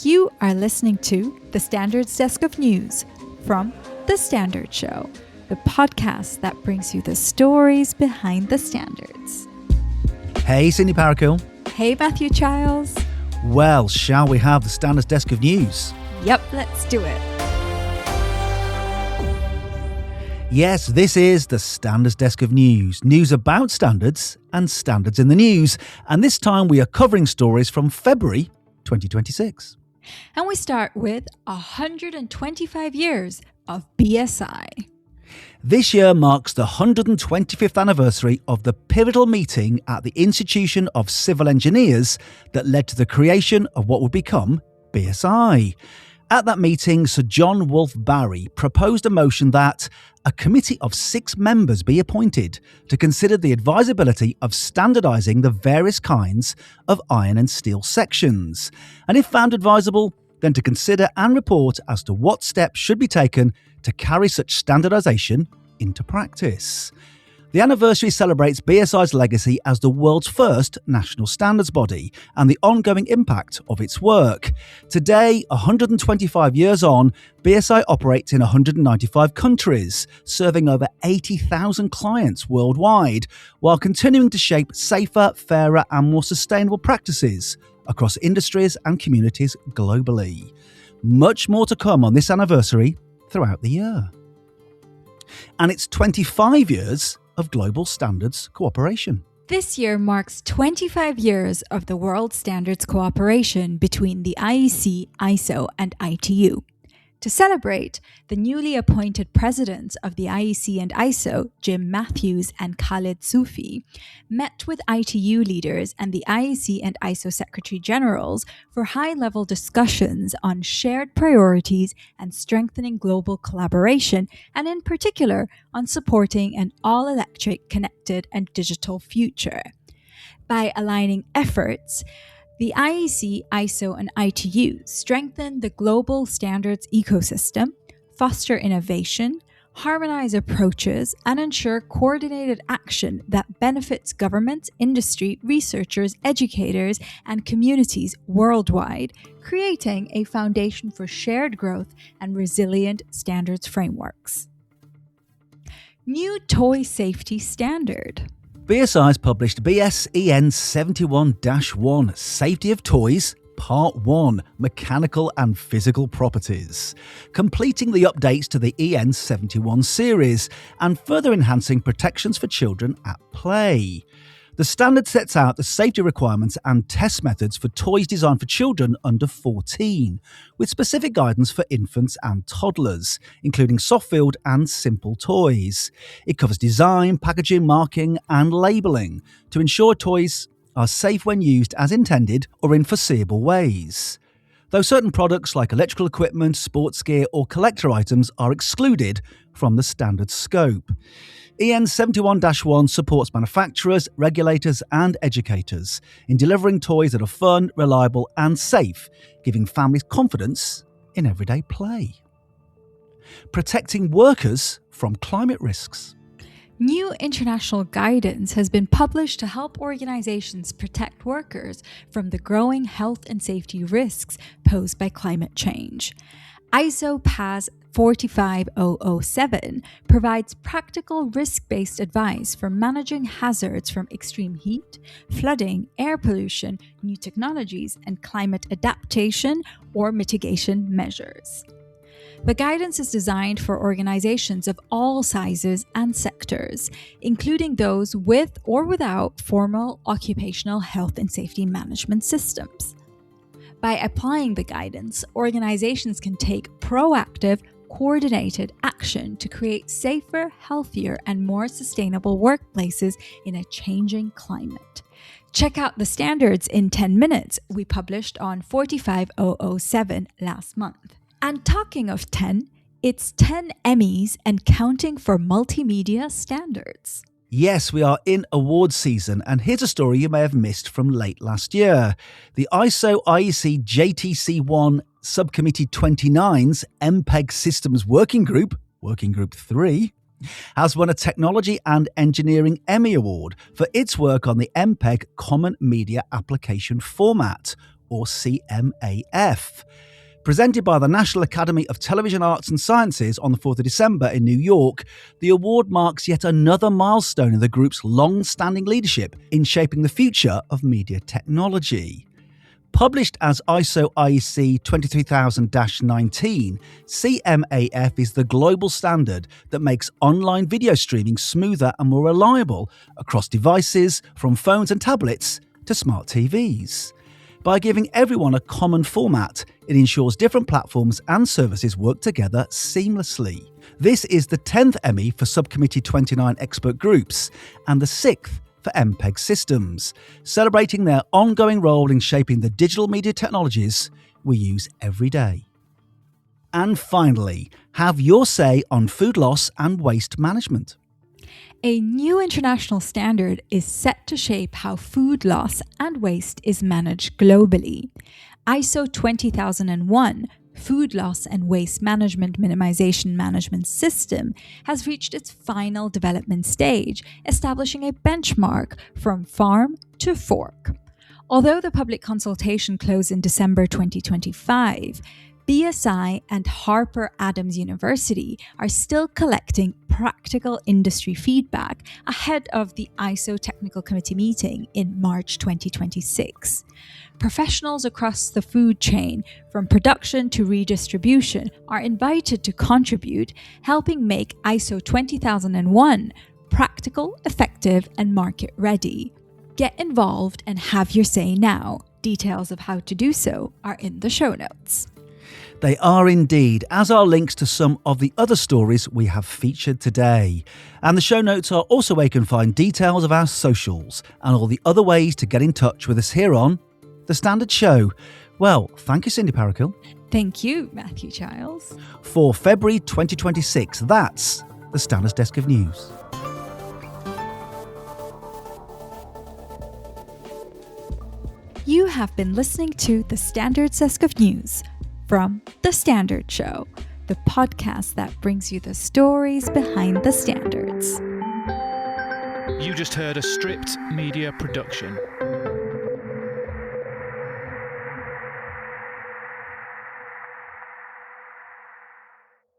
You are listening to the Standards Desk of News from The Standard Show, the podcast that brings you the stories behind the standards. Hey, Cindy Paracool. Hey, Matthew Childs. Well, shall we have the Standards Desk of News? Yep, let's do it. Yes, this is the Standards Desk of News. News about standards and standards in the news. And this time we are covering stories from February 2026. And we start with 125 years of BSI. This year marks the 125th anniversary of the pivotal meeting at the Institution of Civil Engineers that led to the creation of what would become BSI. At that meeting, Sir John Wolfe Barry proposed a motion that a committee of 6 members be appointed to consider the advisability of standardising the various kinds of iron and steel sections, and if found advisable, then to consider and report as to what steps should be taken to carry such standardisation into practice. The anniversary celebrates BSI's legacy as the world's first national standards body and the ongoing impact of its work. Today, 125 years on, BSI operates in 195 countries, serving over 80,000 clients worldwide, while continuing to shape safer, fairer and more sustainable practices across industries and communities globally. Much more to come on this anniversary throughout the year. And it's 25 years of global standards cooperation. This year marks 25 years of the world standards cooperation between the IEC, ISO, and ITU. To celebrate, the newly appointed presidents of the IEC and ISO, Jim Matthews and Khalid Sufi, met with ITU leaders and the IEC and ISO Secretary Generals for high-level discussions on shared priorities and strengthening global collaboration, and in particular on supporting an all-electric, connected and digital future. By aligning efforts, the IEC, ISO, and ITU strengthen the global standards ecosystem, foster innovation, harmonize approaches, and ensure coordinated action that benefits governments, industry, researchers, educators, and communities worldwide, creating a foundation for shared growth and resilient standards frameworks. New Toy Safety Standard. BSI has published BSEN 71-1, Safety of Toys, Part 1, Mechanical and Physical Properties, completing the updates to the EN 71 series and further enhancing protections for children at play. The standard sets out the safety requirements and test methods for toys designed for children under 14, with specific guidance for infants and toddlers, including soft-filled and simple toys. It covers design, packaging, marking, and labelling to ensure toys are safe when used as intended or in foreseeable ways. Though certain products like electrical equipment, sports gear, or collector items are excluded from the standard scope. EN 71-1 supports manufacturers, regulators, and educators in delivering toys that are fun, reliable, and safe, giving families confidence in everyday play. Protecting workers from climate risks. New international guidance has been published to help organizations protect workers from the growing health and safety risks posed by climate change. ISO PAS 45007 provides practical risk-based advice for managing hazards from extreme heat, flooding, air pollution, new technologies, and climate adaptation or mitigation measures. The guidance is designed for organizations of all sizes and sectors, including those with or without formal occupational health and safety management systems. By applying the guidance, organizations can take proactive, coordinated action to create safer, healthier, and more sustainable workplaces in a changing climate. Check out the standards in 10 minutes we published on 45007 last month. And talking of 10, it's 10 Emmys and counting for multimedia standards. Yes, we are in awards season, and here's a story you may have missed from late last year. The ISO IEC JTC1 Subcommittee 29's MPEG Systems Working Group 3, has won a Technology and Engineering Emmy Award for its work on the MPEG Common Media Application Format, or CMAF. Presented by the National Academy of Television Arts and Sciences on the 4th of December in New York, the award marks yet another milestone in the group's long-standing leadership in shaping the future of media technology. Published as ISO IEC 23000-19, CMAF is the global standard that makes online video streaming smoother and more reliable across devices, from phones and tablets to smart TVs. By giving everyone a common format, it ensures different platforms and services work together seamlessly. This is the 10th Emmy for Subcommittee 29 expert groups and the 6th for MPEG systems, celebrating their ongoing role in shaping the digital media technologies we use every day. And finally, have your say on food loss and waste management. A new international standard is set to shape how food loss and waste is managed globally. ISO 20001, Food Loss and Waste Management Minimization Management System, has reached its final development stage, establishing a benchmark from farm to fork. Although the public consultation closed in December 2025, BSI and Harper Adams University are still collecting practical industry feedback ahead of the ISO Technical Committee meeting in March 2026. Professionals across the food chain, from production to redistribution, are invited to contribute, helping make ISO 20001 practical, effective, and market-ready. Get involved and have your say now. Details of how to do so are in the show notes. They are indeed, as are links to some of the other stories we have featured today. And the show notes are also where you can find details of our socials and all the other ways to get in touch with us here on The Standard Show. Well, thank you, Cindy Parakill. Thank you, Matthew Childs. For February 2026, that's the Standard's Desk of News. You have been listening to the Standard's Desk of News from The Standard Show, the podcast that brings you the stories behind the standards. You just heard a Stripped Media production.